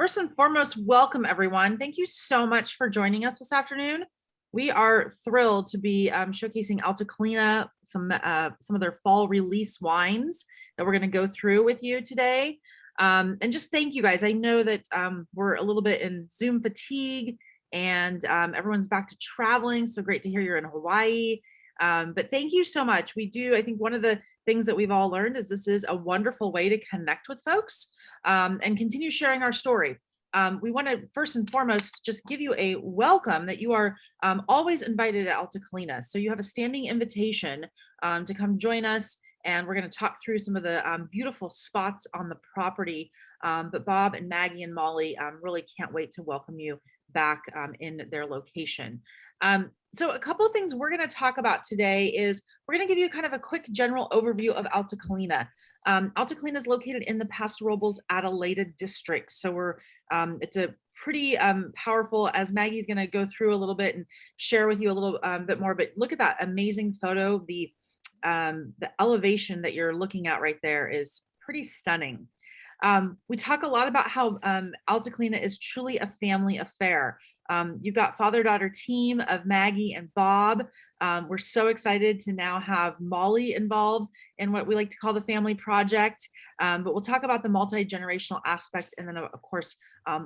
First and foremost, welcome everyone. Thank you so much for joining us this afternoon. We are thrilled to be showcasing Alta Colina, some of their fall release wines that we're going to go through with you today. And just thank you guys. I know that we're a little bit in Zoom fatigue and everyone's back to traveling. So great to hear you're in Hawaii. But thank you so much. I think one of the things that we've all learned is this is a wonderful way to connect with folks and continue sharing our story. We want to first and foremost just give you a welcome that you are always invited at Alta Colina. So you have a standing invitation to come join us, and we're going to talk through some of the beautiful spots on the property. But Bob and Maggie and Molly really can't wait to welcome you back in their location. So a couple of things we're going to talk about today is we're going to give you kind of a quick general overview of Alta Colina. Alta Colina is located in the Paso Robles Adelaida district. So it's a pretty powerful, as Maggie's going to go through a little bit and share with you a little bit more, but look at that amazing photo. The elevation that you're looking at right there is pretty stunning. We talk a lot about how Alta Colina is truly a family affair. You've got father-daughter team of Maggie and Bob. We're so excited to now have Molly involved in what we like to call the family project. But we'll talk about the multi-generational aspect. And then of course,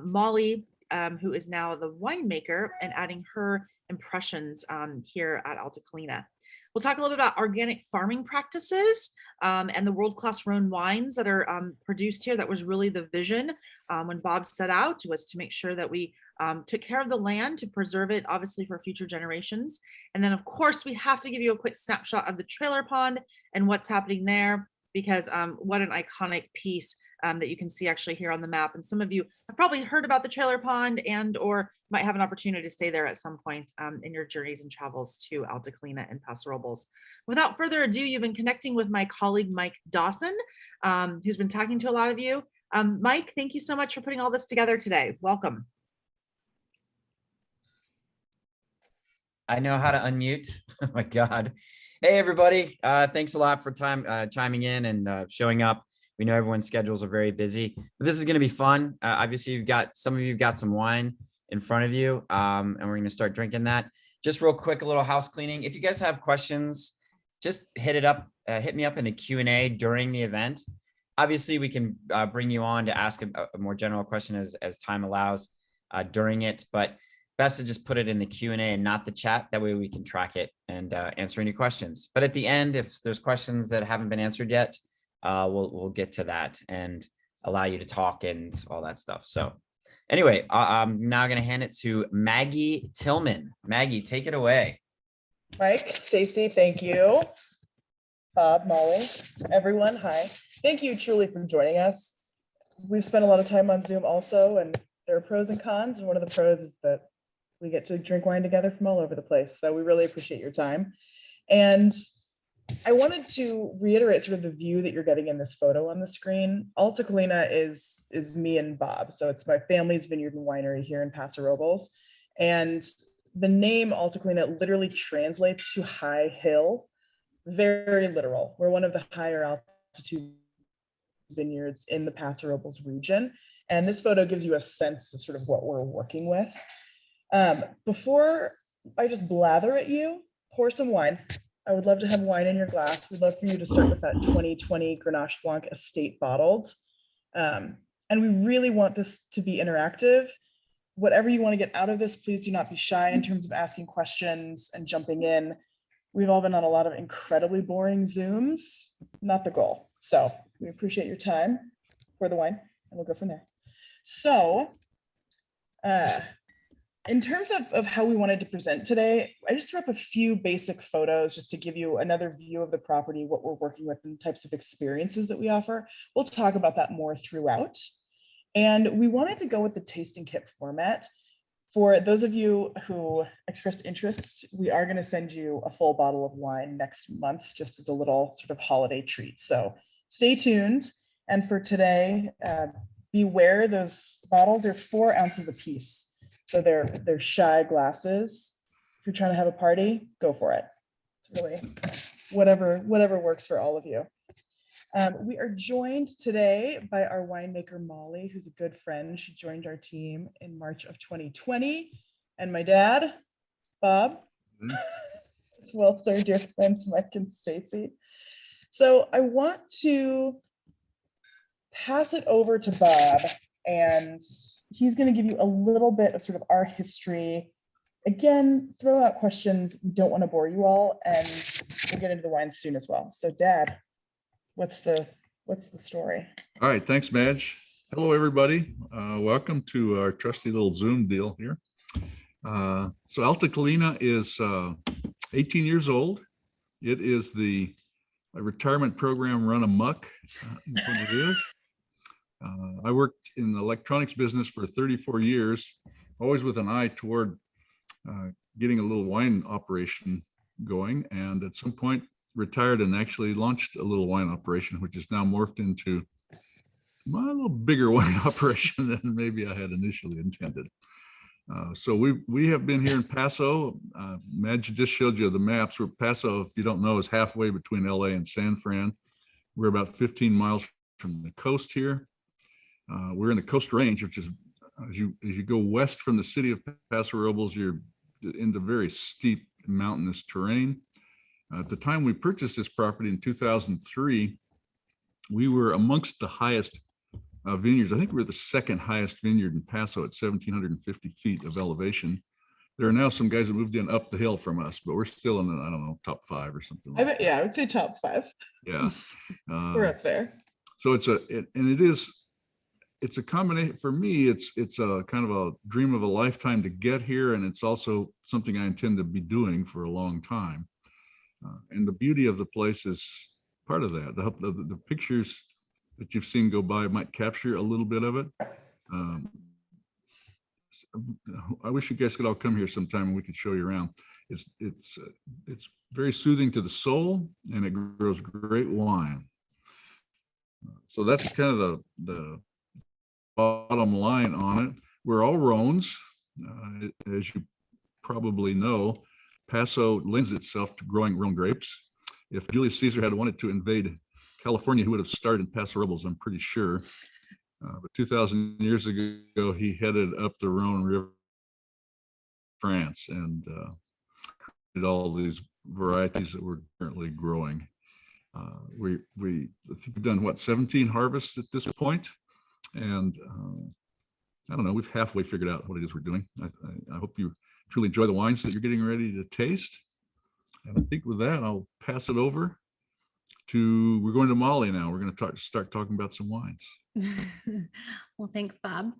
Molly, who is now the winemaker and adding her impressions here at Alta Colina. We'll talk a little bit about organic farming practices and the world-class Rhone wines that are produced here. That was really the vision when Bob set out, was to make sure that we took care of the land to preserve it, obviously for future generations. And then of course, we have to give you a quick snapshot of the trailer pond and what's happening there, because what an iconic piece that you can see actually here on the map. And some of you have probably heard about the trailer pond and or might have an opportunity to stay there at some point in your journeys and travels to Alta Colina and Paso Robles. Without further ado, you've been connecting with my colleague, Mike Dawson, who's been talking to a lot of you. Mike, thank you so much for putting all this together today. Welcome. I know how to unmute. Oh my God. Hey, everybody. Thanks a lot for chiming in and showing up. We know everyone's schedules are very busy, but this is going to be fun. Obviously, some of you have got some wine in front of you, and we're going to start drinking that. Just real quick, a little house cleaning. If you guys have questions, just hit me up in the Q&A during the event. Obviously, we can bring you on to ask a more general question as time allows during it, but best to just put it in the Q&A and not the chat. That way we can track it and answer any questions. But at the end, if there's questions that haven't been answered yet, we'll get to that and allow you to talk and all that stuff. So anyway, I'm now going to hand it to Maggie Tillman. Maggie, take it away. Mike, Stacie, thank you. Bob, Molly, everyone, hi. Thank you truly for joining us. We've spent a lot of time on Zoom also, and there are pros and cons. And one of the pros is that we get to drink wine together from all over the place. So we really appreciate your time. And I wanted to reiterate sort of the view that you're getting in this photo on the screen. Alta Colina is me and Bob. So it's my family's vineyard and winery here in Paso Robles. And the name Alta Colina literally translates to high hill, very literal. We're one of the higher altitude vineyards in the Paso Robles region. And this photo gives you a sense of sort of what we're working with. Before I just blather at you, pour some wine. I would love to have wine in your glass. We'd love for you to start with that 2020 Grenache Blanc-Estate bottled. And we really want this to be interactive. Whatever you want to get out of this, please do not be shy in terms of asking questions and jumping in. We've all been on a lot of incredibly boring Zooms, not the goal. So we appreciate your time. Pour the wine and we'll go from there. So, in terms of how we wanted to present today, I just threw up a few basic photos just to give you another view of the property, what we're working with, and types of experiences that we offer. We'll talk about that more throughout. And we wanted to go with the tasting kit format. For those of you who expressed interest, we are going to send you a full bottle of wine next month, just as a little sort of holiday treat. So stay tuned. And for today, beware those bottles. They're 4 ounces a piece. So they're shy glasses. If you're trying to have a party, go for it. It's really whatever works for all of you. We are joined today by our winemaker, Molly, who's a good friend. She joined our team in March of 2020. And my dad, Bob, as well as our dear friends, Mike and Stacie. So I want to pass it over to Bob, and he's going to give you a little bit of sort of our history. Again, throw out questions. We don't want to bore you all, and we'll get into the wine soon as well. So Dad, what's the story? All right, thanks, Madge. Hello, everybody. Welcome to our trusty little Zoom deal here. So Alta Colina is 18 years old. It is the retirement program run amok, is what it is. I worked in the electronics business for 34 years, always with an eye toward getting a little wine operation going, and at some point retired and actually launched a little wine operation, which is now morphed into a little bigger wine operation than maybe I had initially intended. So we have been here in Paso. Madge just showed you the maps. Where Paso, if you don't know, is halfway between LA and San Fran. We're about 15 miles from the coast here. We're in the Coast Range, which is as you go west from the city of Paso Robles, you're into very steep mountainous terrain. At the time we purchased this property in 2003, we were amongst the highest vineyards. I think we're the second highest vineyard in Paso at 1,750 feet of elevation. There are now some guys that moved in up the hill from us, but we're still in the, I don't know, top 5 or something. Like I would say top 5. Yeah. We're up there. So it's a combination. For me, it's a kind of a dream of a lifetime to get here, and it's also something I intend to be doing for a long time. And the beauty of the place is part of that. The pictures that you've seen go by might capture a little bit of it. I wish you guys could all come here sometime and we could show you around. It's very soothing to the soul, and it grows great wine. So that's kind of the bottom line on it. We're all Rhones. As you probably know, Paso lends itself to growing Rhone grapes. If Julius Caesar had wanted to invade California, he would have started in Paso Robles, I'm pretty sure. But 2,000 years ago, he headed up the Rhone River, France, and created all these varieties that we're currently growing. We've done what, 17 harvests at this point, and I don't know, we've halfway figured out what it is we're doing. I hope you truly enjoy the wines that you're getting ready to taste. And I think with that, I'll pass it over to, we're going to Molly now. We're going to start talking about some wines. Well, thanks, Bob.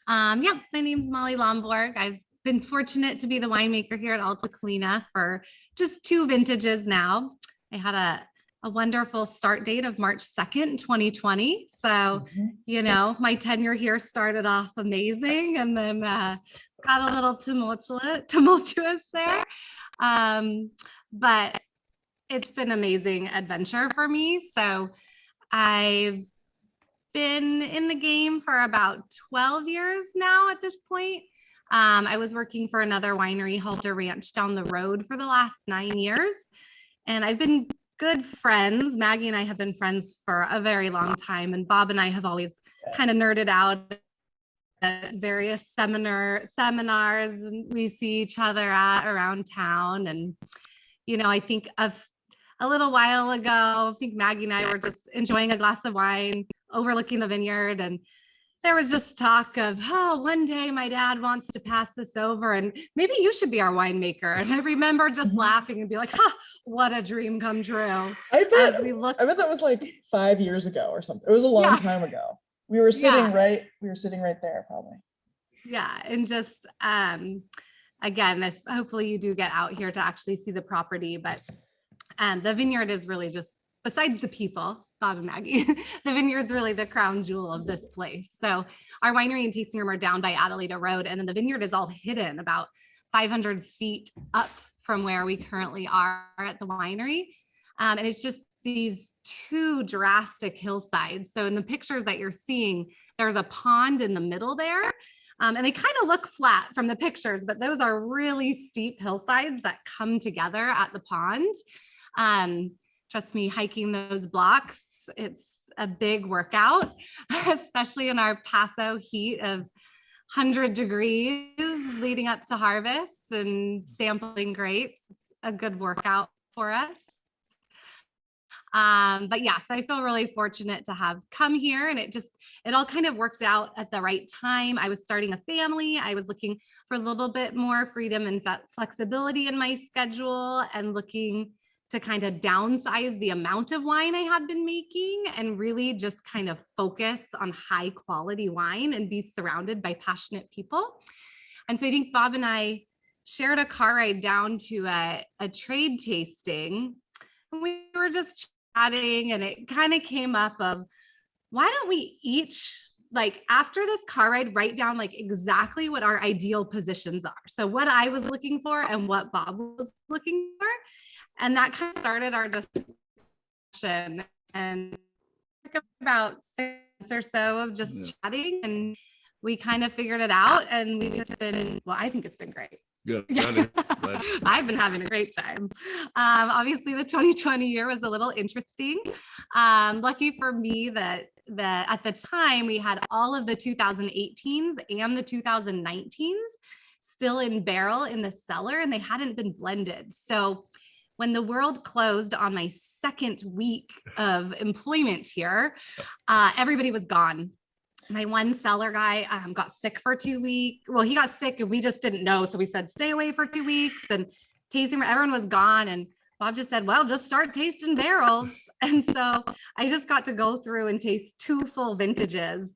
Yeah, my name's Molly Lonborg. I've been fortunate to be the winemaker here at Alta Colina for just 2 vintages now. I had a wonderful start date of March 2nd, 2020. So, you know, my tenure here started off amazing, and then got a little tumultuous there. But it's been an amazing adventure for me. So I've been in the game for about 12 years now at this point. I was working for another winery, Halter Ranch, down the road for the last 9 years. And I've been good friends. Maggie and I have been friends for a very long time. And Bob and I have always kind of nerded out at various seminars we see each other at around town. And, you know, I think of a little while ago, I think Maggie and I were just enjoying a glass of wine, overlooking the vineyard, and there was just talk of, oh, one day my dad wants to pass this over and maybe you should be our winemaker. And I remember just laughing and be like, what a dream come true. I bet that was like 5 years ago or something. It was a long time ago. We were sitting right there probably. Yeah. And just, again, hopefully you do get out here to actually see the property, but the vineyard is really just, besides the people, Bob and Maggie, the vineyard's really the crown jewel of this place. So our winery and tasting room are down by Adelaida Road, and then the vineyard is all hidden about 500 feet up from where we currently are at the winery. And it's just these 2 drastic hillsides. So in the pictures that you're seeing, there's a pond in the middle there. And they kind of look flat from the pictures, but those are really steep hillsides that come together at the pond. Trust me, hiking those blocks It's a big workout, especially in our Paso heat of 100 degrees leading up to harvest and sampling grapes. It's a good workout for us. But yeah, so I feel really fortunate to have come here, and it all kind of worked out at the right time. I was starting a family. I was looking for a little bit more freedom and flexibility in my schedule, and looking to kind of downsize the amount of wine I had been making and really just kind of focus on high quality wine and be surrounded by passionate people. And so I think Bob and I shared a car ride down to a trade tasting. We were just chatting, and it kind of came up of, why don't we each, like, after this car ride, write down like exactly what our ideal positions are. So what I was looking for and what Bob was looking for. And that kind of started our discussion, and about 6 or so of just chatting, and we kind of figured it out, and we just been, well, I think it's been great. Good. I've been having a great time. Obviously the 2020 year was a little interesting. Lucky for me that at the time we had all of the 2018s and the 2019s still in barrel in the cellar, and they hadn't been blended. So when the world closed on my second week of employment here, everybody was gone. My one cellar guy got sick for 2 weeks. Well, he got sick and we just didn't know. So we said, stay away for 2 weeks, and tasting, everyone was gone. And Bob just said, well, just start tasting barrels. And so I just got to go through and taste 2 full vintages.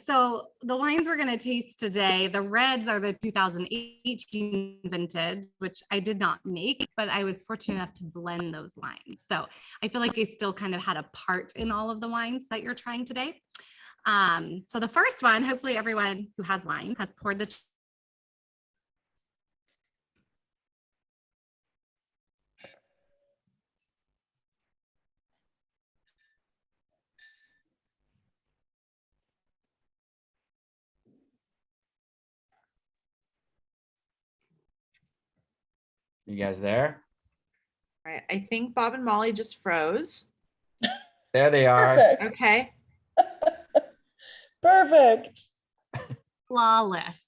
So the wines we're going to taste today, the reds are the 2018 vintage, which I did not make, but I was fortunate enough to blend those wines. So I feel like I still kind of had a part in all of the wines that you're trying today. So the first one, hopefully everyone who has wine has poured the You guys there? All right. I think Bob and Molly just froze. There they are. Perfect. Okay. Perfect. flawless.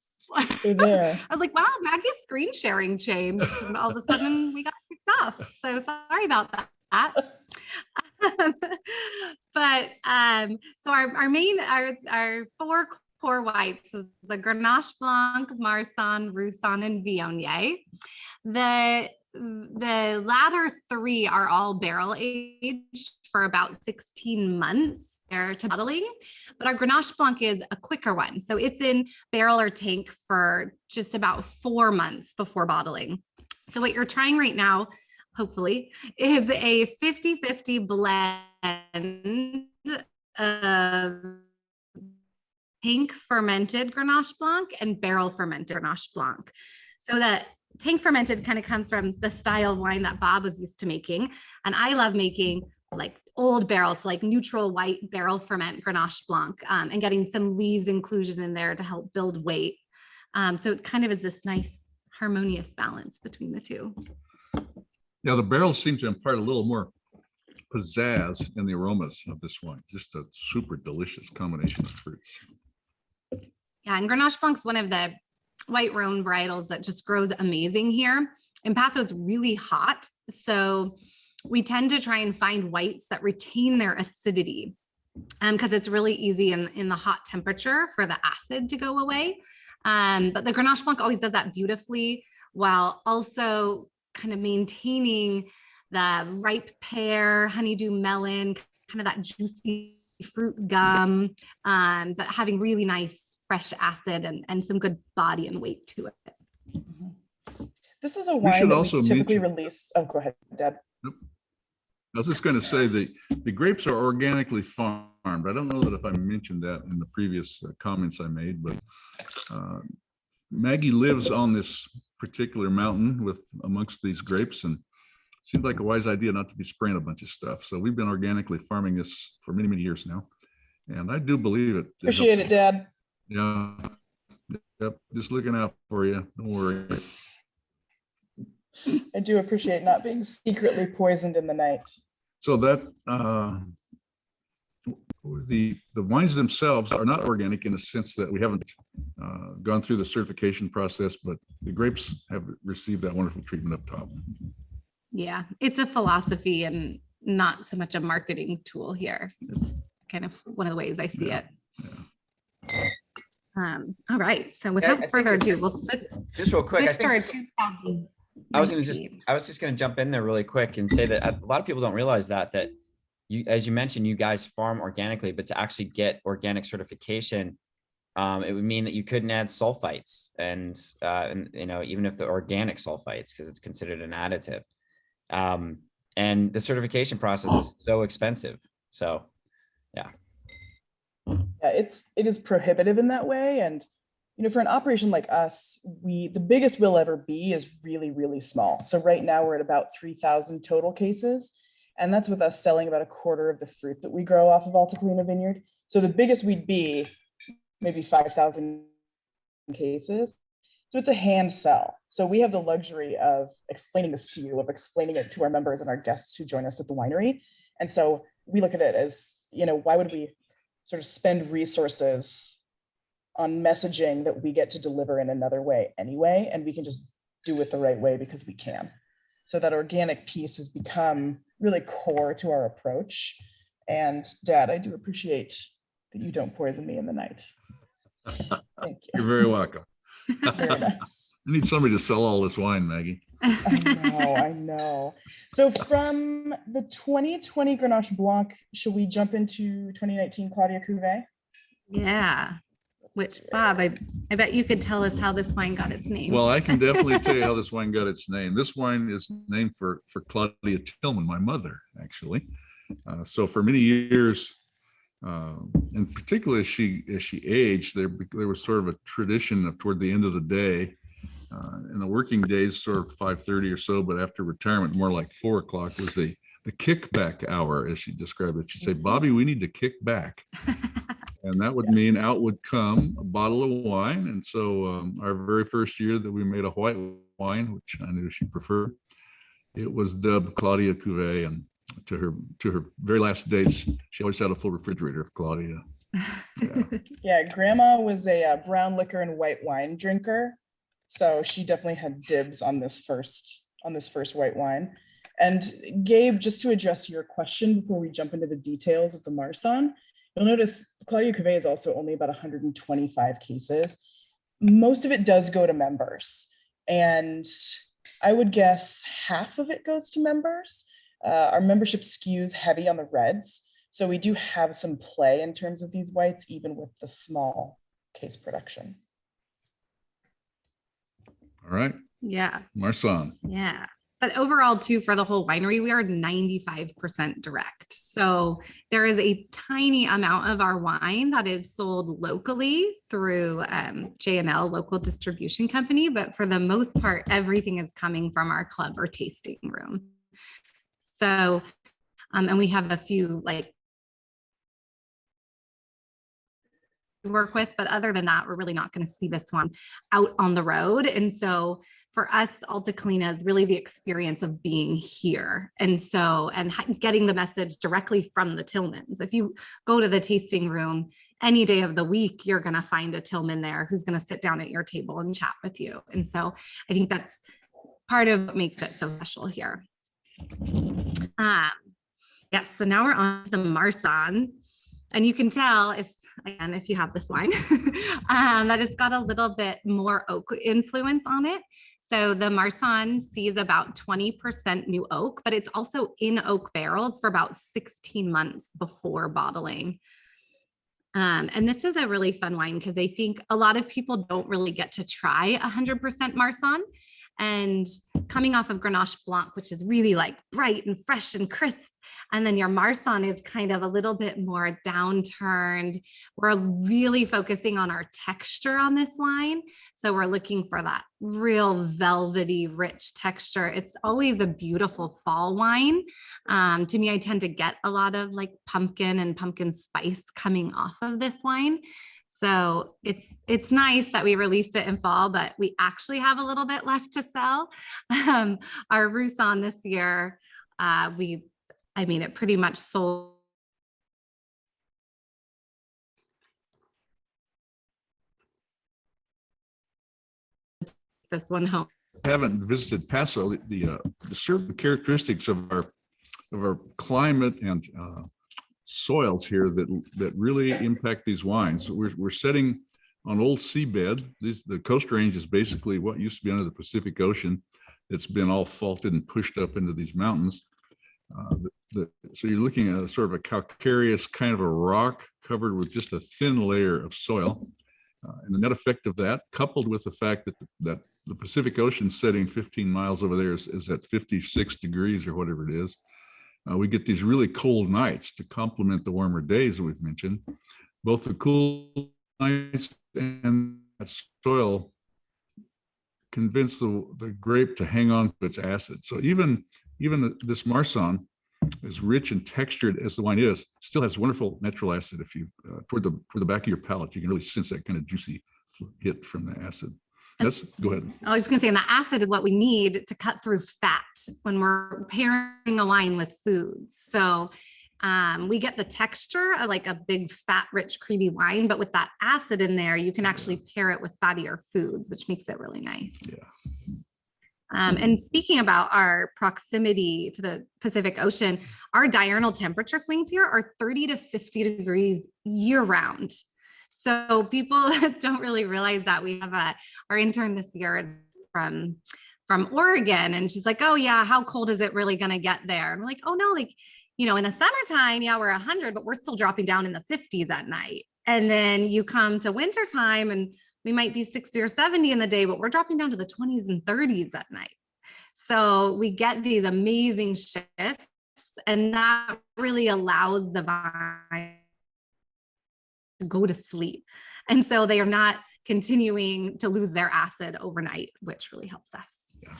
You're there. I was like, wow, Maggie's screen sharing changed. And all of a sudden we got kicked off. So sorry about that. But so our 4 core whites is the Grenache Blanc, Marsanne, Roussanne, and Viognier. The latter 3 are all barrel aged for about 16 months prior to bottling, but our Grenache Blanc is a quicker one. So it's in barrel or tank for just about 4 months before bottling. So what you're trying right now, hopefully, is a 50-50 blend of tank fermented Grenache Blanc and barrel fermented Grenache Blanc. So that tank fermented kind of comes from the style of wine that Bob was used to making. And I love making like old barrels, like neutral white barrel ferment Grenache Blanc, and getting some lees inclusion in there to help build weight. So it kind of is this nice harmonious balance between the two. Yeah, the barrels seem to impart a little more pizzazz in the aromas of this wine. Just a super delicious combination of fruits. Yeah, and Grenache Blanc's one of the white Rhone varietals that just grows amazing here. In Paso, it's really hot. So we tend to try and find whites that retain their acidity, because it's really easy in the hot temperature for the acid to go away. But the Grenache Blanc always does that beautifully, while also kind of maintaining the ripe pear, honeydew melon, kind of that juicy fruit gum, but having really nice fresh acid and some good body and weight to it. This is a wine should that also we typically mention- release. Oh, go ahead, Dad. I was just going to say the grapes are organically farmed. I don't know that if I mentioned that in the previous comments I made, but Maggie lives on this particular mountain amongst these grapes, and it seemed like a wise idea not to be spraying a bunch of stuff. So we've been organically farming this for many, many years now, and I do believe it. Appreciate it, Dad. Yeah. Yep. Just looking out for you. Don't worry. I do appreciate not being secretly poisoned in the night. So that the wines themselves are not organic in the sense that we haven't gone through the certification process, but the grapes have received that wonderful treatment up top. Yeah, it's a philosophy and not so much a marketing tool here. It's kind of one of the ways I see Yeah, it. yeah. All right. So I without think further it's- ado, we'll Just real quick, switch to our 2019. I was just going to jump in there really quick and say that a lot of people don't realize that you, as you mentioned, you guys farm organically, but to actually get organic certification, it would mean that you couldn't add sulfites and you know, even if the organic sulfites, because it's considered an additive. And the certification process is so expensive. So, yeah. Yeah, it is prohibitive in that way. And, you know, for an operation like us, the biggest we'll ever be is really, really small. So right now we're at about 3,000 total cases. And that's with us selling about a quarter of the fruit that we grow off of Alta Colina Vineyard. So the biggest we'd be maybe 5,000 cases. So it's a hand sell. So we have the luxury of explaining this to you, of explaining it to our members and our guests who join us at the winery. And so we look at it as, you know, why would we sort of spend resources on messaging that we get to deliver in another way anyway, and we can just do it the right way because we can. So that organic piece has become really core to our approach. And Dad, I do appreciate that you don't poison me in the night. Thank you. You're very welcome. Very nice. I need somebody to sell all this wine, Maggie. I know. So from the 2020 Grenache Blanc, should we jump into 2019 Claudia Cuvee? Yeah. Which, Bob, I bet you could tell us how this wine got its name. Well, I can definitely tell you how this wine got its name. This wine is named for Claudia Tillman, my mother, actually. So for many years, and particularly as she aged, there was sort of a tradition of toward the end of the day, in the working days, sort of 5:30 or so, but after retirement, more like 4 o'clock was the kickback hour, as she described it. She'd say, "Bobby, we need to kick back." And that would mean out would come a bottle of wine. And so our very first year that we made a white wine, which I knew she preferred, it was dubbed Claudia Cuvee. And to her very last days, she always had a full refrigerator of Claudia. Yeah. Yeah, Grandma was a brown liquor and white wine drinker. So she definitely had dibs on this first white wine. And Gabe, just to address your question before we jump into the details of the Marsanne, you'll notice Claudia Cuvee is also only about 125 cases. Most of it does go to members. And I would guess half of it goes to members. Our membership skews heavy on the reds. So we do have some play in terms of these whites, even with the small case production. All right. Yeah. Marsanne. Yeah. But overall, too, for the whole winery, we are 95% direct. So there is a tiny amount of our wine that is sold locally through J&L, local distribution company. But for the most part, everything is coming from our club or tasting room. So, and we have a few like work with, but other than that, we're really not going to see this one out on the road. And so for us, Alta Colina is really the experience of being here. And so, and getting the message directly from the Tillmans. If you go to the tasting room any day of the week, you're going to find a Tillman there who's going to sit down at your table and chat with you. And so I think that's part of what makes it so special here. Yes, so now we're on the Marsanne, and you can tell if you have this wine, that it's got a little bit more oak influence on it. So the Marsanne sees about 20% new oak, but it's also in oak barrels for about 16 months before bottling. And this is a really fun wine because I think a lot of people don't really get to try 100% Marsanne. And coming off of Grenache Blanc, which is really like bright and fresh and crisp. And then your Marsanne is kind of a little bit more downturned. We're really focusing on our texture on this wine. So we're looking for that real velvety, rich texture. It's always a beautiful fall wine. To me, I tend to get a lot of like pumpkin and pumpkin spice coming off of this wine. So it's nice that we released it in fall, but we actually have a little bit left to sell. Our Roussanne this year, it pretty much sold this one home. Haven't visited Paso, the certain characteristics of our climate and soils here that really impact these wines. We're setting on old seabed. The Coast Range is basically what used to be under the Pacific Ocean. It's been all faulted and pushed up into these mountains. So you're looking at a sort of a calcareous kind of a rock covered with just a thin layer of soil. And the net effect of that, coupled with the fact that the Pacific Ocean setting 15 miles over there is at 56 degrees or whatever it is, we get these really cold nights to complement the warmer days that we've mentioned. Both the cool nights and that soil convince the grape to hang on to its acid. So even this Marsanne, as rich and textured as the wine is, still has wonderful natural acid. If you toward the back of your palate, you can really sense that kind of juicy hit from the acid. Go ahead. I was just gonna say, and the acid is what we need to cut through fat when we're pairing a wine with foods. So we get the texture of like a big fat, rich, creamy wine, but with that acid in there, you can actually pair it with fattier foods, which makes it really nice. Yeah. And speaking about our proximity to the Pacific Ocean, our diurnal temperature swings here are 30 to 50 degrees year round. So people don't really realize that. We have our intern this year is from Oregon, and she's like, oh yeah, how cold is it really gonna get there? And we're like, oh no, like, you know, in the summertime, yeah, we're 100, but we're still dropping down in the 50s at night. And then you come to wintertime and we might be 60 or 70 in the day, but we're dropping down to the 20s and 30s at night. So we get these amazing shifts, and that really allows the vine to go to sleep. And so they are not continuing to lose their acid overnight, which really helps us. Yeah.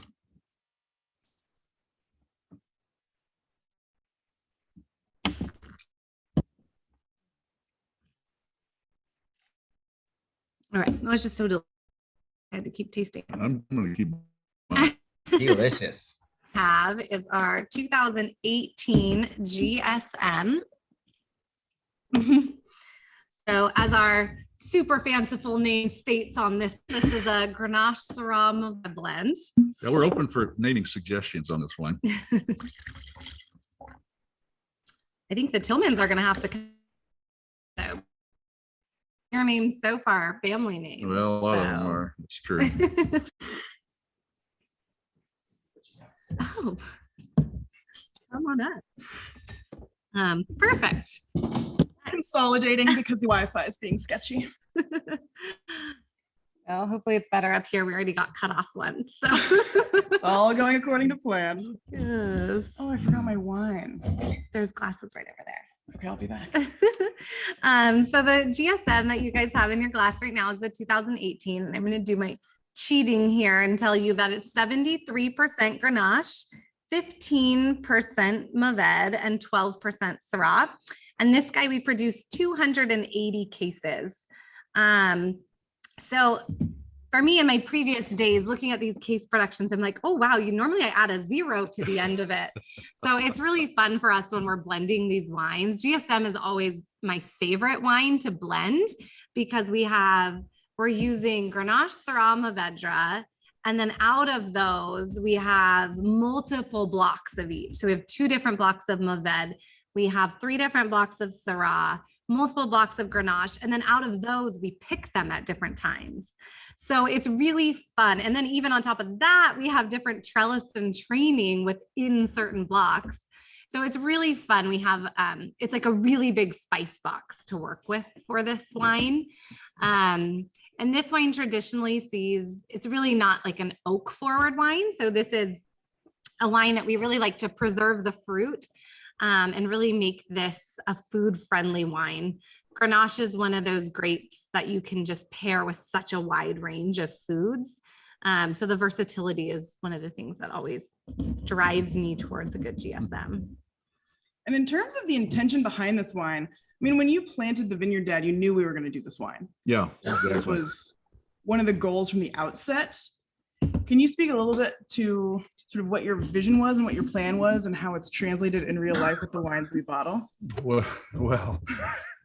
All right, let's just I had to keep tasting. I'm going to keep. Delicious. Have is our 2018 GSM. So as our super fanciful name states on this is a Grenache Syrah blend. Yeah, we're open for naming suggestions on this wine. I think the Tillmans are going to have to. So, your names so far, family names. Well, a lot of them are. It's true. Oh, come on up. Perfect. Consolidating because the Wi-Fi is being sketchy. Well, hopefully it's better up here. We already got cut off once. So It's all going according to plan. yes. Oh, I forgot my wine. There's glasses right over there. Okay, I'll be back. So the GSM that you guys have in your glass right now is the 2018. And I'm going to do my cheating here and tell you that it's 73% Grenache, 15% Mourvèdre, and 12% Syrah. And this guy, we produced 280 cases. So for me in my previous days, looking at these case productions, I'm like, oh, wow, normally I add a 0 to the end of it. So it's really fun for us when we're blending these wines. GSM is always my favorite wine to blend because we're using Grenache, Syrah, Mourvèdre, and then out of those, we have multiple blocks of each. So we have 2 different blocks of Mourvèdre. We have 3 different blocks of Syrah, multiple blocks of Grenache, and then out of those, we pick them at different times. So it's really fun. And then even on top of that, we have different trellis and training within certain blocks. So it's really fun. We have, it's like a really big spice box to work with for this wine. And this wine traditionally it's really not like an oak forward wine. So this is a wine that we really like to preserve the fruit and really make this a food friendly wine. Grenache is one of those grapes that you can just pair with such a wide range of foods. So the versatility is one of the things that always drives me towards a good GSM. And in terms of the intention behind this wine, I mean, when you planted the vineyard, Dad, you knew we were going to do this wine. Yeah, This exactly. was one of the goals from the outset. Can you speak a little bit to sort of what your vision was and what your plan was and how it's translated in real life with the wines we bottle? Well,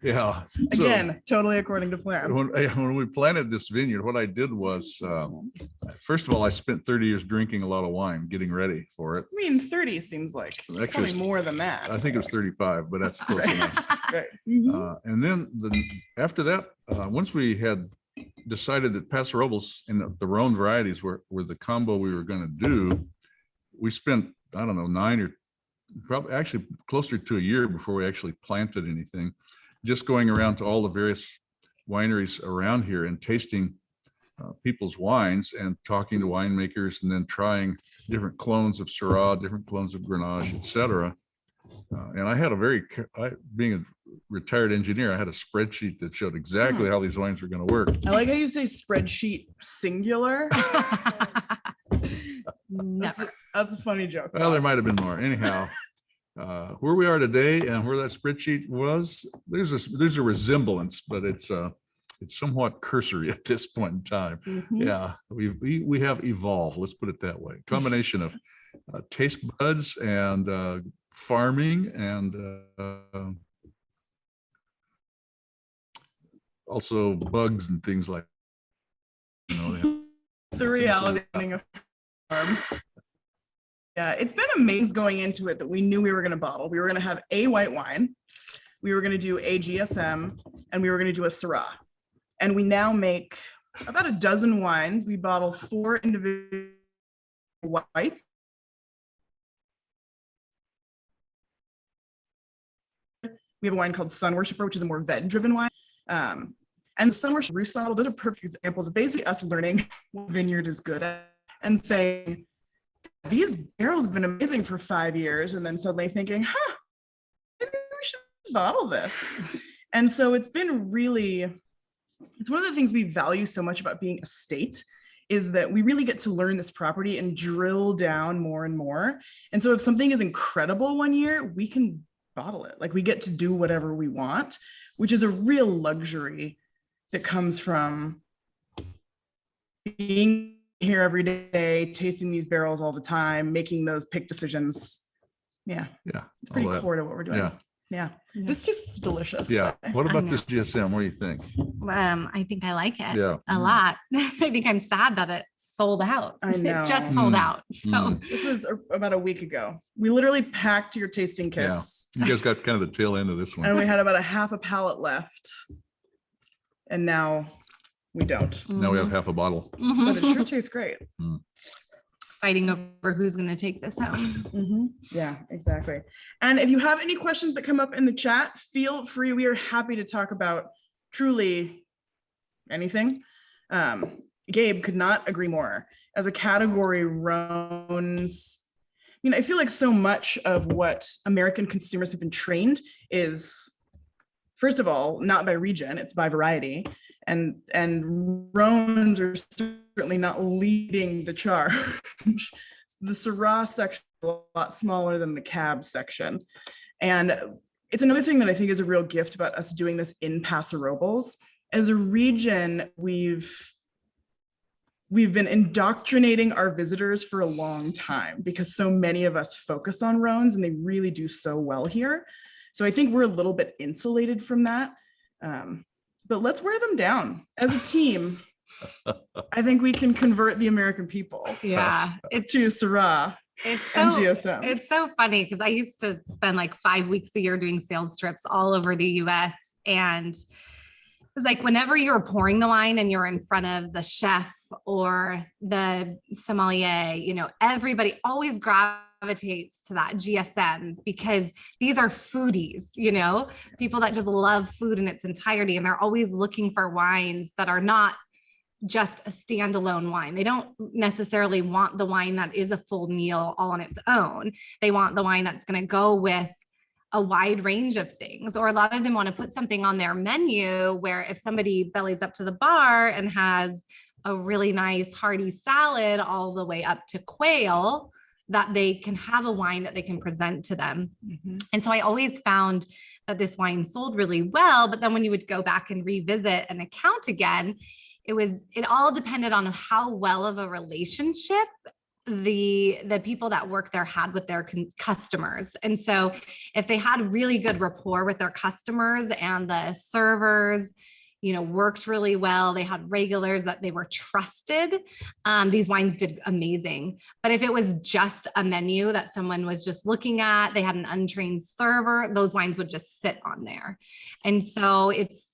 Yeah. So Again, totally according to plan. when we planted this vineyard, what I did was, first of all, I spent 30 years drinking a lot of wine, getting ready for it. I mean, 30 seems like Actually, probably more than that. I think it was 35, but that's close enough. Right. Mhm. And then after that, once we had decided that Paso Robles and the Rhone varieties were the combo we were going to do, we spent, I don't know, 9 or probably actually closer to a year before we actually planted anything, just going around to all the various wineries around here and tasting people's wines and talking to winemakers, and then trying different clones of Syrah, different clones of Grenache, etc. And I had being a retired engineer, I had a spreadsheet that showed exactly how these wines were going to work. I like how you say spreadsheet singular. Never. That's a funny joke. Well, there might have been more. Anyhow, where we are today and where that spreadsheet was, there's a resemblance, but it's somewhat cursory at this point in time. Mhm. Yeah, we have evolved. Let's put it that way. Combination of taste buds and farming and also bugs and things like. The reality of farm. Yeah, it's been amazing going into it that we knew we were going to bottle. We were going to have a white wine, we were going to do a GSM, and we were going to do a Syrah. And we now make about a dozen wines. We bottle 4 individual whites. We have a wine called Sun Worshipper, which is a more vet-driven wine. And the Sun Worshipper, Rusal, those are perfect examples of basically us learning what vineyard is good at and saying, these barrels have been amazing for 5 years, and then suddenly thinking, maybe we should bottle this. And so it's been really, it's one of the things we value so much about being a state, is that we really get to learn this property and drill down more and more. And so if something is incredible one year, we can bottle it. Like, we get to do whatever we want, which is a real luxury that comes from being here every day, tasting these barrels all the time, making those pick decisions. Yeah, Yeah, it's pretty all that. core to what we're doing. Yeah. Yeah, this just is delicious. Yeah. What I about know. this GSM? What do you think? I think I like it Yeah. a lot. I think I'm sad that it sold out. I know. It just sold out. So Mm. This was about a week ago. We literally packed your tasting Yeah. kits, You guys got kind of the tail end of this and one. we had about a half a pallet left. And now we don't. Now we have half a bottle. But it sure tastes great. fighting over who's going to take this home. Yeah, exactly. And if you have any questions that come up in the chat, feel free. We are happy to talk about truly anything. Gabe could not agree more. As a category, Rhones, I feel like so much of what American consumers have been trained is, first of all, not by region, it's by variety. And Rhones are certainly not leading the charge. The Syrah section is a lot smaller than the Cab section. And it's another thing that I think is a real gift about us doing this in Paso Robles. As a region, we've been indoctrinating our visitors for a long time because so many of us focus on Rhones and they really do so well here. So I think we're a little bit insulated from that. But let's wear them down as a team. I think we can convert the American people Yeah. to Syrah It's and so, GSM. it's so funny because I used to spend like 5 weeks a year doing sales trips all over the US. And it was like whenever you were pouring the wine and you're in front of the chef or the sommelier, everybody always gravitates to that GSM because these are foodies, people that just love food in its entirety. And they're always looking for wines that are not just a standalone wine. They don't necessarily want the wine that is a full meal all on its own. They want the wine that's going to go with a wide range of things, or a lot of them want to put something on their menu where if somebody bellies up to the bar and has a really nice hearty salad all the way up to quail, that they can have a wine that they can present to them. And so I always found that this wine sold really well, but then when you would go back and revisit an account again, it all depended on how well of a relationship the people that work there had with their customers. And so if they had really good rapport with their customers and the servers, you know, worked really well, they had regulars that they were trusted, these wines did amazing. But if it was just a menu that someone was just looking at, they had an untrained server, those wines would just sit on there. And so it's,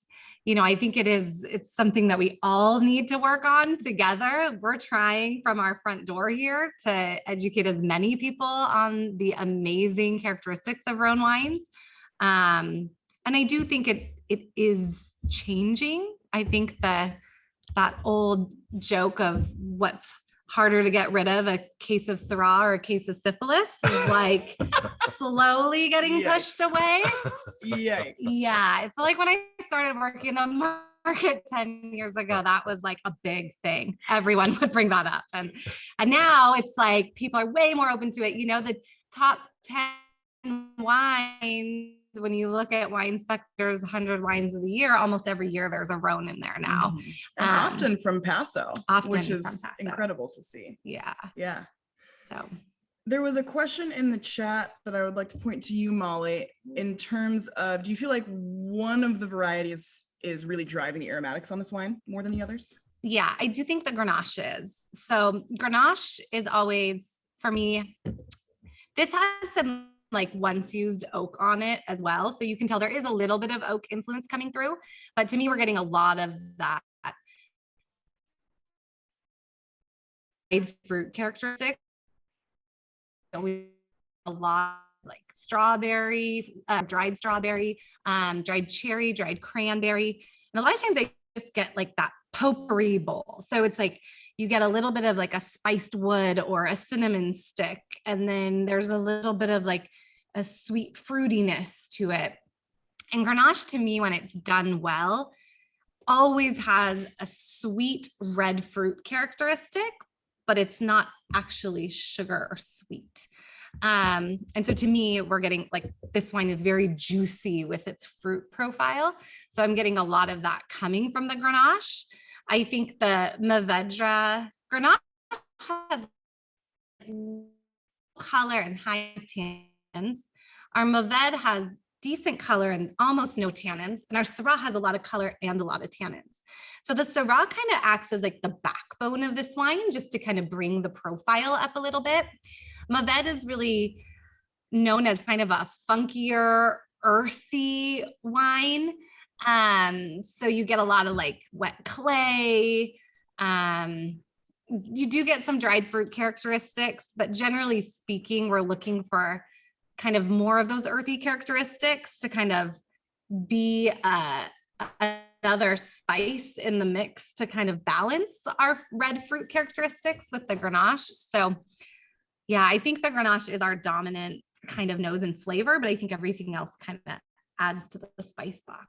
you know, I think it's something that we all need to work on together. We're trying from our front door here to educate as many people on the amazing characteristics of Rhone wines. And I do think it is changing. I think that old joke of what's harder to get rid of, a case of Syrah or a case of syphilis, is like slowly getting pushed away. Yikes. Yeah, I feel like when I started working in the market 10 years ago, that was like a big thing. Everyone would bring that up. And now it's like people are way more open to it. You know, the top 10 wines, when you look at Wine Inspector's 100 wines of the year, almost every year there's a Rhone in there now. And often from Paso, which is incredible to see. Yeah. Yeah. So there was a question in the chat that I would like to point to you, Molly, in terms of, do you feel like one of the varieties is really driving the aromatics on this wine more than the others? Yeah, I do think the Grenache is. So Grenache is always, for me, this has some like once used oak on it as well. So you can tell there is a little bit of oak influence coming through, but to me, we're getting a lot of that fruit characteristic. A lot like strawberry, dried strawberry, dried cherry, dried cranberry. And a lot of times I just get like that potpourri bowl. So it's like you get a little bit of like a spiced wood or a cinnamon stick. And then there's a little bit of like a sweet fruitiness to it. And Grenache, to me, when it's done well, always has a sweet red fruit characteristic, but it's not actually sugar or sweet. And so to me, we're getting like, this wine is very juicy with its fruit profile. So I'm getting a lot of that coming from the Grenache. I think the Mourvedre Grenache has color and high tannins. Our Mourvedre has decent color and almost no tannins. And our Syrah has a lot of color and a lot of tannins. So the Syrah kind of acts as like the backbone of this wine, just to kind of bring the profile up a little bit. Mourvedre is really known as kind of a funkier, earthy wine. So you get a lot of like wet clay. You do get some dried fruit characteristics, but generally speaking, we're looking for kind of more of those earthy characteristics to kind of be another spice in the mix to kind of balance our red fruit characteristics with the Grenache. So yeah, I think the Grenache is our dominant kind of nose and flavor, but I think everything else kind of adds to the spice box.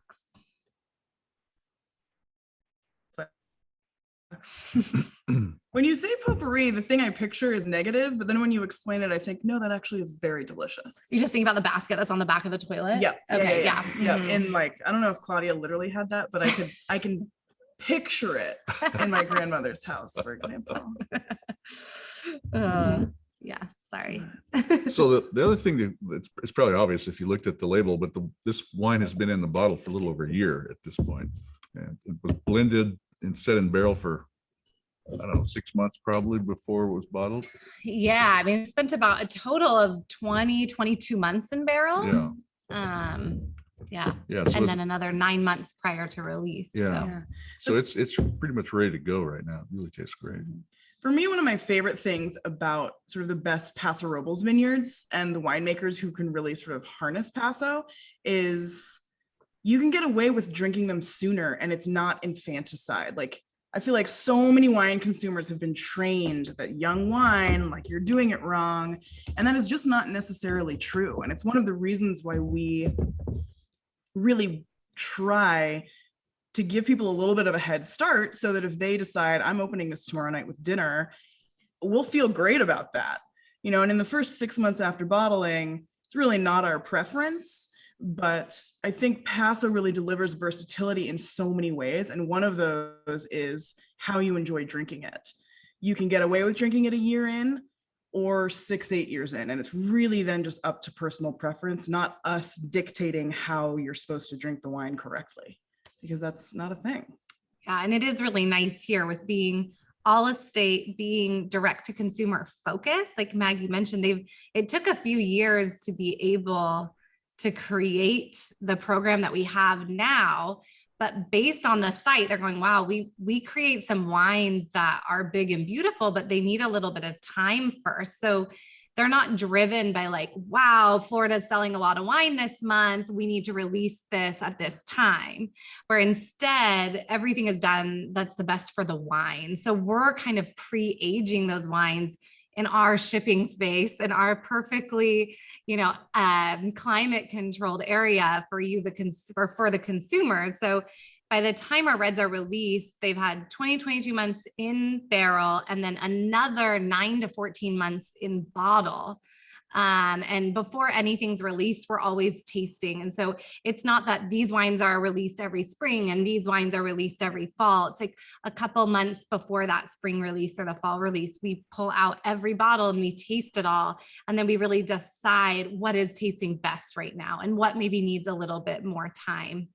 When you say potpourri, the thing I picture is negative, but then when you explain it, I think, no, that actually is very delicious. You just think about the basket that's on the back of the toilet? Yeah. Okay, yeah. Yeah. And like, I don't know if Claudia literally had that, but I can picture it in my grandmother's house, for example. Yeah, sorry. So the other thing it's probably obvious if you looked at the label, but this wine has been in the bottle for a little over a year at this point. And it was blended and set in barrel for, I don't know, 6 months probably before it was bottled. Yeah, I mean, it spent about a total of 22 months in barrel. Yeah. Yeah. So and then another 9 months prior to release. Yeah. So it's pretty much ready to go right now. It really tastes great. For me, one of my favorite things about sort of the best Paso Robles vineyards and the winemakers who can really sort of harness Paso is you can get away with drinking them sooner and it's not infanticide. Like, I feel like so many wine consumers have been trained that young wine, like you're doing it wrong. And that is just not necessarily true. And it's one of the reasons why we really try to give people a little bit of a head start so that if they decide I'm opening this tomorrow night with dinner, we'll feel great about that. You know, and in the first 6 months after bottling, it's really not our preference. But I think Paso really delivers versatility in so many ways. And one of those is how you enjoy drinking it. You can get away with drinking it a year in, or 6-8 years in. And it's really then just up to personal preference, not us dictating how you're supposed to drink the wine correctly, because that's not a thing. Yeah, and it is really nice here with being all estate, being direct to consumer focus. Like Maggie mentioned, it took a few years to be able to create the program that we have now. But based on the site, they're going, wow, we create some wines that are big and beautiful, but they need a little bit of time first. So they're not driven by like, wow, Florida's selling a lot of wine this month, we need to release this at this time. Where instead, everything is done that's the best for the wine. So we're kind of pre-aging those wines in our shipping space, in our perfectly, climate controlled area for you, for the consumers. So by the time our reds are released, they've had 22 months in barrel and then another 9 to 14 months in bottle. And before anything's released, we're always tasting. And so it's not that these wines are released every spring and these wines are released every fall. It's like a couple months before that spring release or the fall release, we pull out every bottle and we taste it all. And then we really decide what is tasting best right now and what maybe needs a little bit more time.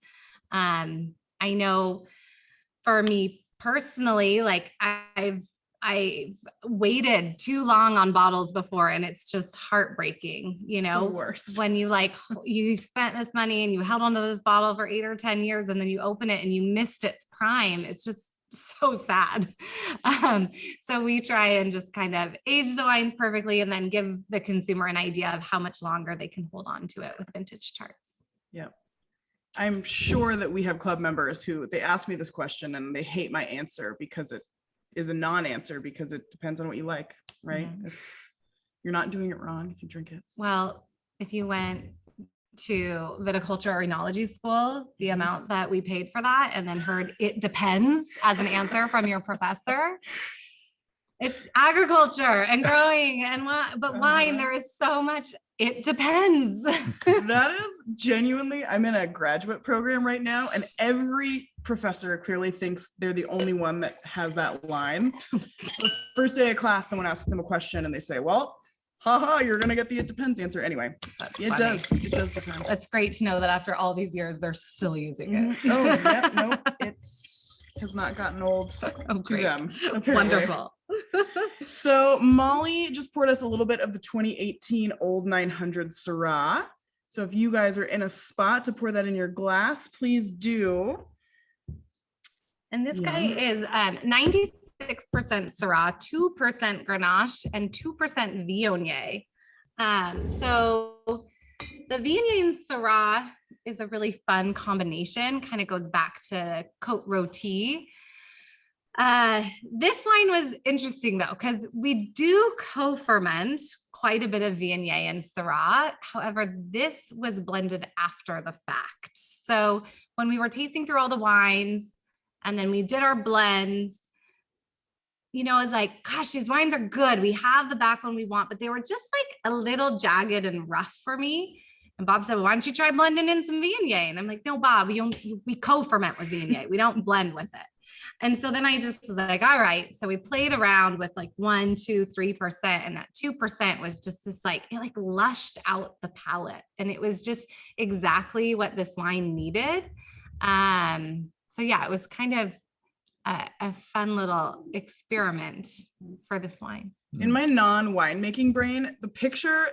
I know for me personally, like I've waited too long on bottles before, and it's just heartbreaking, It's the worst. when you spent this money and you held onto this bottle for 8 or 10 years and then you open it and you missed its prime. It's just so sad. So we try and just kind of age the wines perfectly and then give the consumer an idea of how much longer they can hold on to it with vintage charts. Yeah. I'm sure that we have club members who they ask me this question and they hate my answer because it is a non-answer, because it depends on what you like, right? You're not doing it wrong if you drink it. Well, if you went to viticulture or enology school, the amount that we paid for that and then heard it depends as an answer from your professor. It's agriculture and growing and but wine, there is so much, it depends. That is genuinely, I'm in a graduate program right now, and every professor clearly thinks they're the only one that has that line. The first day of class, someone asks them a question and they say, well, haha, you're going to get the it depends answer anyway. It funny. does. It does depend. It's great to know that after all these years, they're still using it. Oh, yeah, no, has not gotten old to great. them. Apparently. Wonderful. So Molly just poured us a little bit of the 2018 Old 900 Syrah. So if you guys are in a spot to pour that in your glass, please do. And this guy is 96% Syrah, 2% Grenache, and 2% Viognier. So the Viognier and Syrah is a really fun combination, kind of goes back to Côte Rôtie. This wine was interesting though, because we do co-ferment quite a bit of Viognier and Syrah. However, this was blended after the fact. So when we were tasting through all the wines and then we did our blends, I was like, gosh, these wines are good. We have the back one we want, but they were just like a little jagged and rough for me. And Bob said, well, why don't you try blending in some Viognier? And I'm like, no, Bob, we co-ferment with Viognier. We don't blend with it. And so then I just was like, all right. So we played around with like 1, 2, 3%. And that 2% was just this it lushed out the palate. And it was just exactly what this wine needed. So yeah, it was kind of a fun little experiment for this wine. In my non-winemaking brain, the picture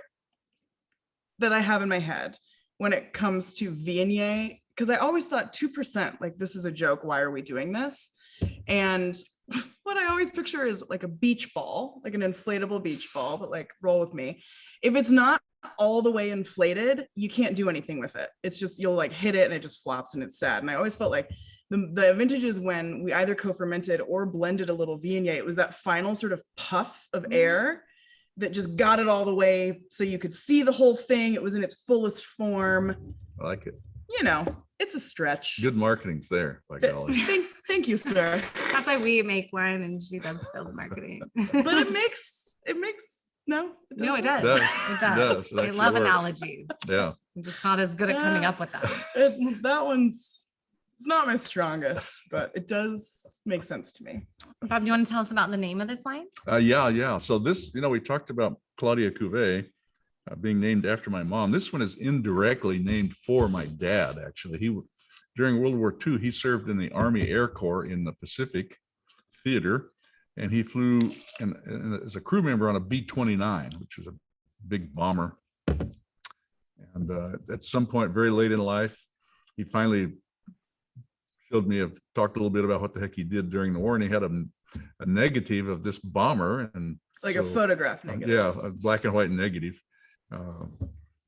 that I have in my head when it comes to Viognier, because I always thought 2%, like this is a joke, why are we doing this? And what I always picture is like a beach ball, like an inflatable beach ball, but like roll with me. If it's not all the way inflated, you can't do anything with it. It's just, you'll like hit it and it just flops and it's sad. And I always felt like the vintages when we either co-fermented or blended a little Viognier, it was that final sort of puff of air that just got it all the way so you could see the whole thing. It was in its fullest form. I like it. It's a stretch. Good marketing's there, by golly. Thank you, sir. That's why we make wine and she does sales marketing. But it makes no. No, it does. It does. It I love actually works. analogies. Yeah. I'm just not as good at coming up with them. That one's It's not my strongest, but it does make sense to me. Bob, do you want to tell us about the name of this wine? Yeah. So this, we talked about Claudia Cuvee being named after my mom. This one is indirectly named for my dad, actually. During World War II, he served in the Army Air Corps in the Pacific Theater, and he flew as a crew member on a B-29, which is a big bomber. And at some point, very late in life, he finally talked a little bit about what the heck he did during the war, and he had a negative of this bomber, and Like a photograph negative. yeah, a black and white negative,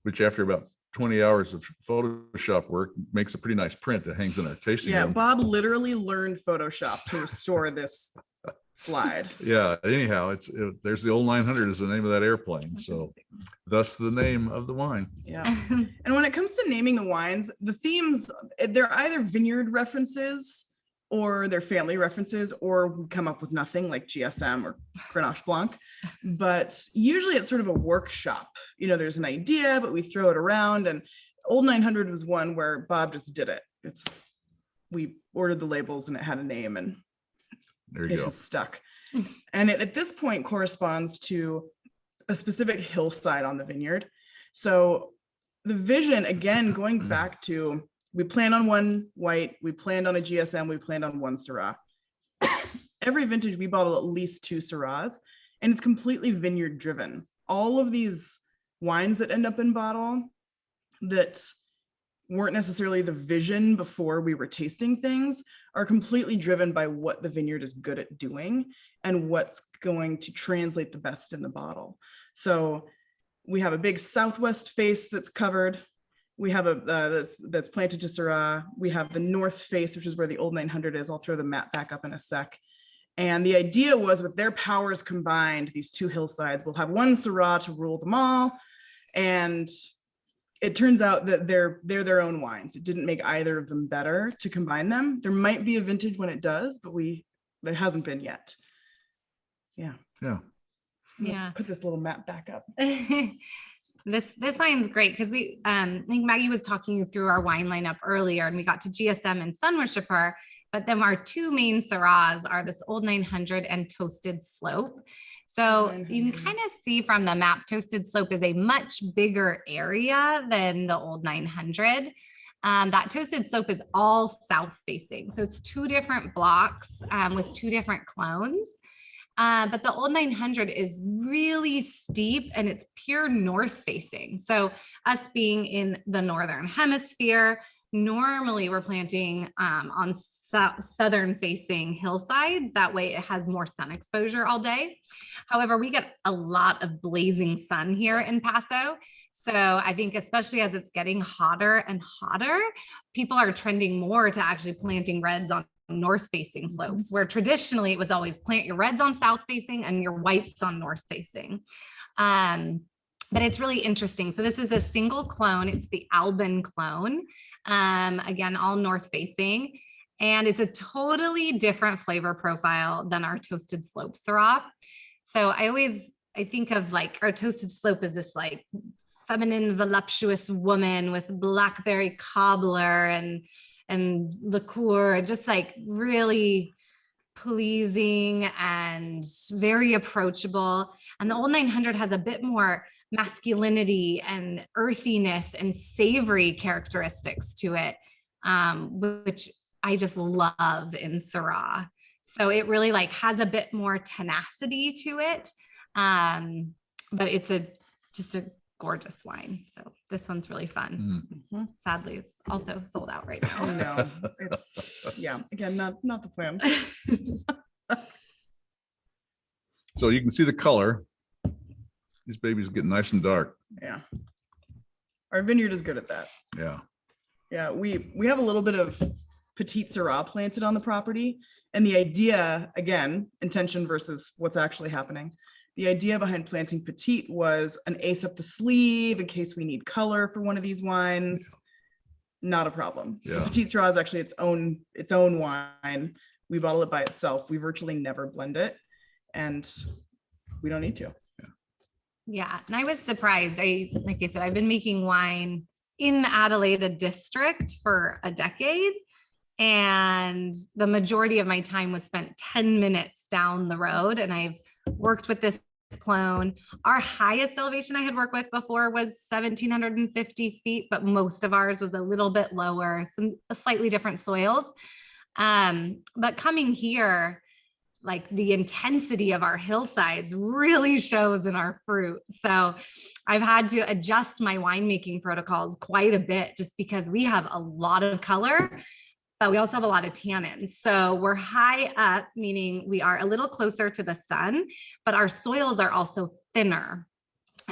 which after about 20 hours of Photoshop work makes a pretty nice print that hangs in our tasting Yeah, room. Bob literally learned Photoshop to restore this slide. Yeah, anyhow, there's the old 900 is the name of that airplane, so thus the name of the wine. Yeah. And when it comes to naming the wines, the themes, they're either vineyard references or they're family references, or we come up with nothing like GSM or Grenache Blanc. But usually it's sort of a workshop. There's an idea, but we throw it around. And Old 900 was one where Bob just did it. We ordered the labels and it had a name, and There you it go. has stuck. And it at this point corresponds to a specific hillside on the vineyard. So the vision, again, going back to, we planned on one white, we planned on a GSM, we planned on one Syrah. Every vintage we bottle at least 2 Syrahs, and it's completely vineyard driven. All of these wines that end up in bottle that weren't necessarily the vision before we were tasting things are completely driven by what the vineyard is good at doing and what's going to translate the best in the bottle. So we have a big southwest face that's covered. We have that's planted to Syrah. We have the north face, which is where the Old 900 is. I'll throw the map back up in a sec. And the idea was, with their powers combined, these 2 hillsides will have one Syrah to rule them all. And it turns out that they're their own wines. It didn't make either of them better to combine them. There might be a vintage when it does, but there hasn't been yet. Yeah. Yeah. Yeah. Put this little map back up. This wine's great because I think Maggie was talking through our wine lineup earlier, and we got to GSM and Sun Worshipper, but then our 2 main Syrahs are this Old 900 and Toasted Slope. So you can kind of see from the map, Toasted Slope is a much bigger area than the Old 900. That Toasted Slope is all south facing. So it's 2 different blocks with 2 different clones. But the Old 900 is really steep and it's pure north facing. So us being in the Northern Hemisphere, normally we're planting on southern facing hillsides. That way it has more sun exposure all day. However, we get a lot of blazing sun here in Paso. So I think especially as it's getting hotter and hotter, people are trending more to actually planting reds on north facing slopes, where traditionally it was always plant your reds on south facing and your whites on north facing. But it's really interesting. So this is a single clone. It's the Alban clone. Again, all north facing. And it's a totally different flavor profile than our Toasted Slope Syrah. So I think of like our Toasted Slope as this like feminine, voluptuous woman with blackberry cobbler and liqueur, just like really pleasing and very approachable. And the Old 900 has a bit more masculinity and earthiness and savory characteristics to it, which I just love in Syrah. So it really like has a bit more tenacity to it. But it's just a gorgeous wine. So this one's really fun. Mm-hmm. Sadly, it's also sold out right now. Oh no, again, not the plan. So you can see the color. These babies get nice and dark. Yeah. Our vineyard is good at that. Yeah. Yeah, we have a little bit of Petite Syrah planted on the property. And the idea, again, intention versus what's actually happening. The idea behind planting Petite was an ace up the sleeve in case we need color for one of these wines. Not a problem. Yeah. Petite Syrah is actually its own wine. We bottle it by itself. We virtually never blend it, and we don't need to. Yeah, and I was surprised. Like I said, I've been making wine in the Adelaida district for a decade. And the majority of my time was spent 10 minutes down the road. And I've worked with this clone. Our highest elevation I had worked with before was 1,750 feet, but most of ours was a little bit lower, some slightly different soils. But coming here, like the intensity of our hillsides really shows in our fruit. So I've had to adjust my winemaking protocols quite a bit just because we have a lot of color, but we also have a lot of tannins. So we're high up, meaning we are a little closer to the sun, but our soils are also thinner.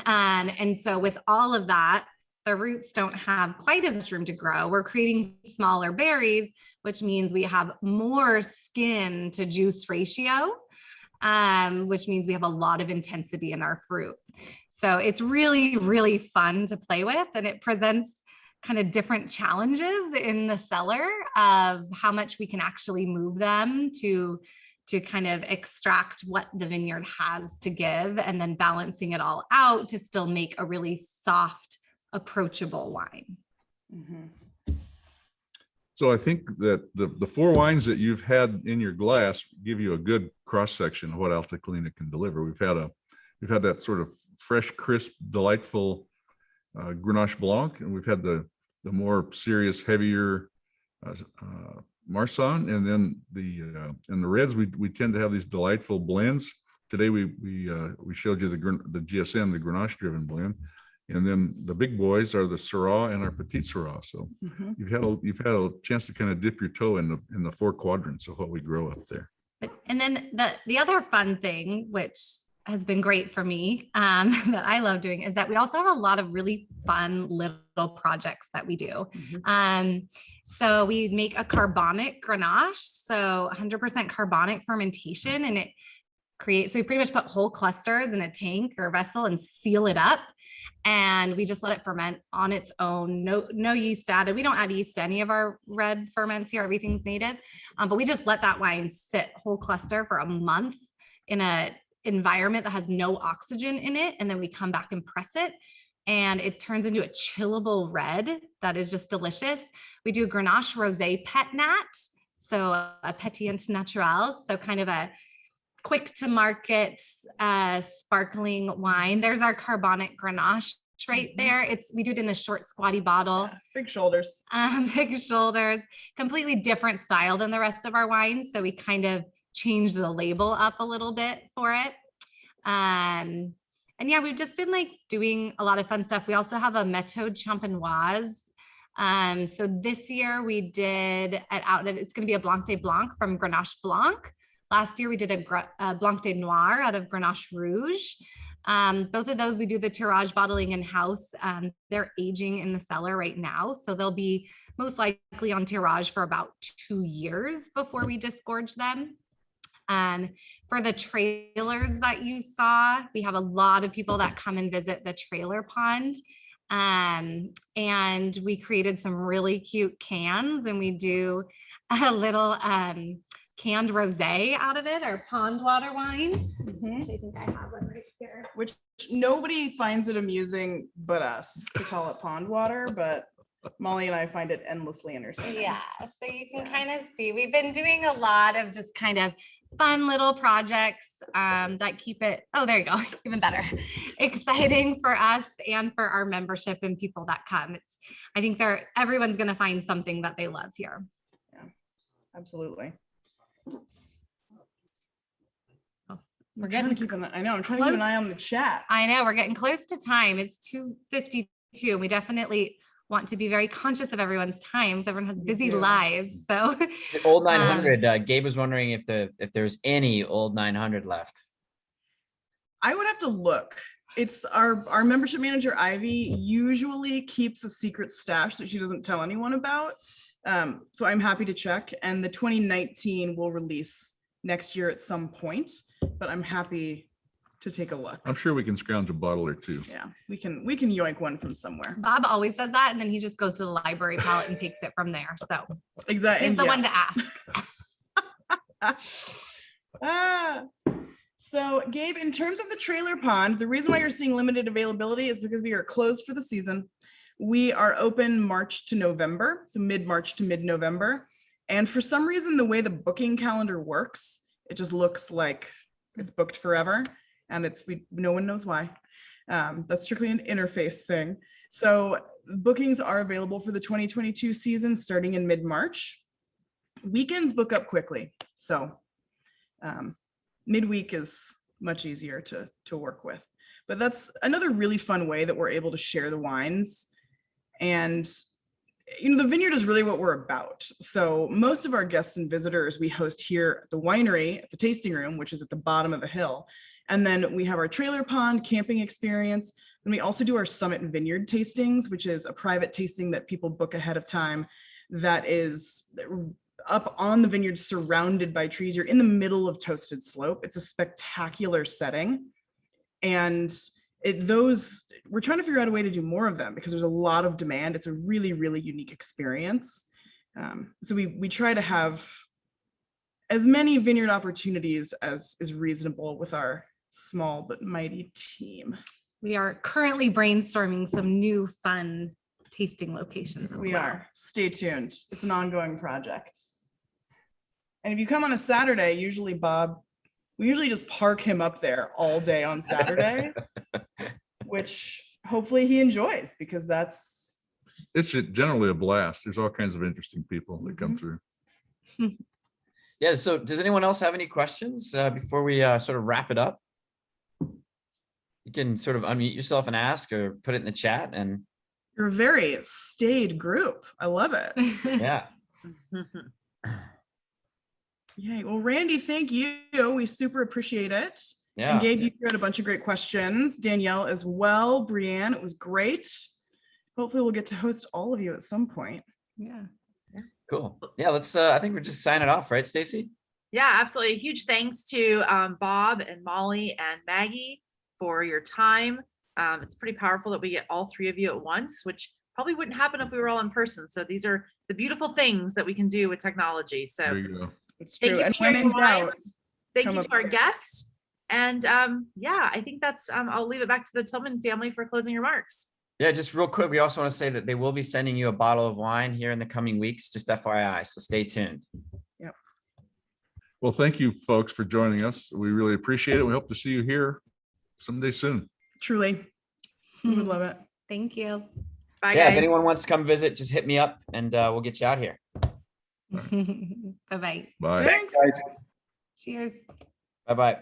And so with all of that, the roots don't have quite as much room to grow. We're creating smaller berries, which means we have more skin to juice ratio, which means we have a lot of intensity in our fruit. So it's really, really fun to play with, and it presents kind of different challenges in the cellar of how much we can actually move them to kind of extract what the vineyard has to give, and then balancing it all out to still make a really soft, approachable wine. Mhm. So I think that the four wines that you've had in your glass give you a good cross section of what Alta Colina can deliver. We've had that sort of fresh, crisp, delightful Grenache Blanc, and we've had the more serious, heavier Marsanne, and then the reds. We tend to have these delightful blends. Today we showed you the GSM, the Grenache driven blend. And then the big boys are the Syrah and our Petite Syrah. So Mhm. you've had a chance to kind of dip your toe in the four quadrants of what we grow up there. And then the other fun thing, which has been great for me, that I love doing, is that we also have a lot of really fun little projects that we do. So we make a carbonic Grenache, so 100% carbonic fermentation, and it creates, so we pretty much put whole clusters in a tank or vessel and seal it up. And we just let it ferment on its own. No yeast added. We don't add yeast to any of our red ferments here. Everything's native. But we just let that wine sit whole cluster for a month in a environment that has no oxygen in it. And then we come back and press it, and it turns into a chillable red that is just delicious. We do Grenache Rosé Pet Nat, so a pétillant naturel, so kind of a quick to market sparkling wine. There's our carbonic Grenache right there. We do it in a short squatty bottle. Yeah, big shoulders. Big shoulders, completely different style than the rest of our wines. So we kind of changed the label up a little bit for it. And yeah, we've just been like doing a lot of fun stuff. We also have a Méthode Champenoise. So this year we did it's going to be a Blanc de Blanc from Grenache Blanc. Last year we did a Blanc de Noir out of Grenache Rouge. Both of those we do the tirage bottling in-house. They're aging in the cellar right now, so they'll be most likely on tirage for about 2 years before we disgorge them. For the trailers that you saw, we have a lot of people that come and visit the trailer pond. And we created some really cute cans, and we do a little canned rosé out of it, or pond water wine. Mhm. Which I think I have one right here. Which nobody finds it amusing but us to call it pond water, but Molly and I find it endlessly entertaining. Yeah, so you can kind of see we've been doing a lot of just kind of fun little projects that keep it, oh, there you go, even better, exciting for us and for our membership and people that come. I think everyone's going to find something that they love here. Yeah, absolutely. We're I'm trying getting to keep an eye on the chat. I know we're getting close to time. It's 2:52. We definitely want to be very conscious of everyone's times. Everyone has busy lives. So The old 900, Gabe was wondering if there's any old 900 left. I would have to look. It's our membership manager, Ivy, usually keeps a secret stash that she doesn't tell anyone about. So I'm happy to check. And the 2019 will release next year at some point, but I'm happy to take a look. I'm sure we can scrounge a bottle or two. Yeah, we can yoink one from somewhere. Bob always says that, and then he just goes to the library palette and takes it from there. So Exactly. he's the one to ask. So Gabe, in terms of the trailer pond, the reason why you're seeing limited availability is because we are closed for the season. We are open March to November, so mid-March to mid-November. And for some reason, the way the booking calendar works, it just looks like it's booked forever. And no one knows why. That's strictly an interface thing. So bookings are available for the 2022 season starting in mid-March. Weekends book up quickly. So midweek is much easier to work with. But that's another really fun way that we're able to share the wines. And the vineyard is really what we're about. So most of our guests and visitors we host here at the winery, at the tasting room, which is at the bottom of the hill. And then we have our trailer pond camping experience. And we also do our Summit Vineyard tastings, which is a private tasting that people book ahead of time that is up on the vineyard surrounded by trees. You're in the middle of Toasted Slope. It's a spectacular setting. And we're trying to figure out a way to do more of them because there's a lot of demand. It's a really, really unique experience. So we try to have as many vineyard opportunities as is reasonable with our small but mighty team. We are currently brainstorming some new fun tasting locations. We are. Stay tuned. It's an ongoing project. And if you come on a Saturday, we usually just park him up there all day on Saturday, which hopefully he enjoys because it's generally a blast. There's all kinds of interesting people that come through. Yeah. So does anyone else have any questions before we sort of wrap it up? You can sort of unmute yourself and ask or put it in the chat. And you're a very staid group. I love it. yeah. Yay. Well, Randy, thank you. We super appreciate it. Yeah. And Gabe, you had a bunch of great questions. Danielle as well. Brianne, it was great. Hopefully we'll get to host all of you at some point. Yeah. Cool. Yeah. Let's, I think we're just signing off, right, Stacie? Yeah, absolutely. Huge thanks to Bob and Molly and Maggie for your time. It's pretty powerful that we get all three of you at once, which probably wouldn't happen if we were all in person. So these are the beautiful things that we can do with technology. So There you go. It's thank true. you And for when your in doubt, wines. Thank come you to our upstairs. guests. And yeah, I think that's, I'll leave it back to the Tillman family for closing remarks. Yeah, just real quick, we also want to say that they will be sending you a bottle of wine here in the coming weeks, just FYI, so stay tuned. Yep. Well, thank you folks for joining us. We really appreciate it. We hope to see you here someday soon. Truly. We would love it. Thank you. Bye, Yeah, if guys. anyone wants to come visit, just hit me up and we'll get you out here. Bye-bye. Bye. Thanks. Cheers. Bye-bye.